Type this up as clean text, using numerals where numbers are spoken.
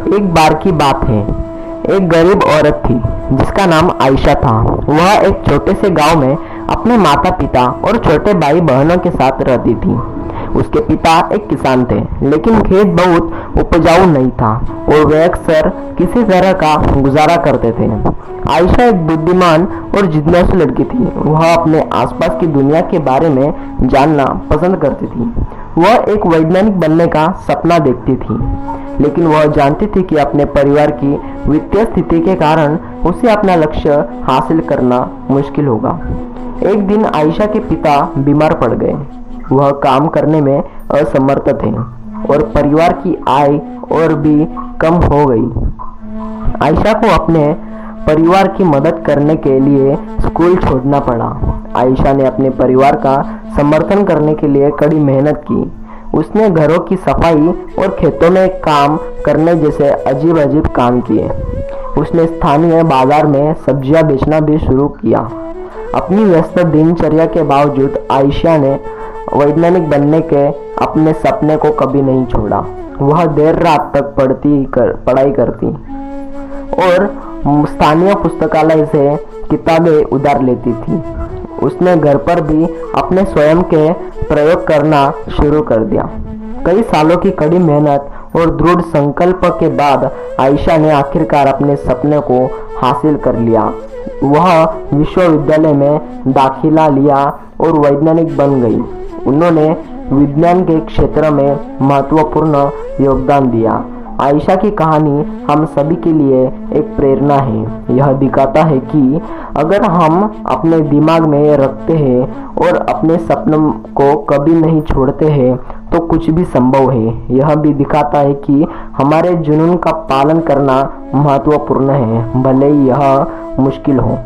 एक बार की बात है। एक गरीब औरत थी जिसका नाम आयशा था। वह एक छोटे से गांव में अपने माता पिता और छोटे भाई बहनों के साथ रहती थी। उसके पिता एक किसान थे, लेकिन खेत बहुत उपजाऊ नहीं था और वे अक्सर किसी तरह का गुजारा करते थे। आयशा एक बुद्धिमान और जिज्ञासु लड़की थी। वह अपने आसपास की दुनिया के बारे में जानना पसंद करती थी। वह एक वैज्ञानिक बनने का सपना देखती थी, लेकिन वह जानती थी कि अपने परिवार की वित्तीय स्थिति के कारण उसे अपना लक्ष्य हासिल करना मुश्किल होगा। एक दिन आयशा के पिता बीमार पड़ गए। वह काम करने में असमर्थ थे और परिवार की आय और भी कम हो गई। आयशा को अपने परिवार की मदद करने के लिए स्कूल छोड़ना पड़ा। आयशा ने अपने परिवार का समर्थन करने के लिए कड़ी मेहनत की। उसने घरों की सफाई और खेतों में काम करने जैसे अजीब अजीब काम किए। उसने स्थानीय बाजार में सब्जियां बेचना भी शुरू किया। अपनी व्यस्त दिनचर्या के बावजूद आयशा ने वैज्ञानिक बनने के अपने सपने को कभी नहीं छोड़ा। वह देर रात तक पढ़ाई करती और स्थानीय पुस्तकालय से किताबें उधार लेती थी। उसने घर पर भी अपने स्वयं के प्रयोग करना शुरू कर दिया। कई सालों की कड़ी मेहनत और दृढ़ संकल्प के बाद आयशा ने आखिरकार अपने सपने को हासिल कर लिया। वह विश्वविद्यालय में दाखिला लिया और वैज्ञानिक बन गई। उन्होंने विज्ञान के क्षेत्र में महत्वपूर्ण योगदान दिया। आयशा की कहानी हम सभी के लिए एक प्रेरणा है। यह दिखाता है कि अगर हम अपने दिमाग में रखते हैं और अपने सपनों को कभी नहीं छोड़ते हैं तो कुछ भी संभव है। यह भी दिखाता है कि हमारे जुनून का पालन करना महत्वपूर्ण है, भले ही यह मुश्किल हो।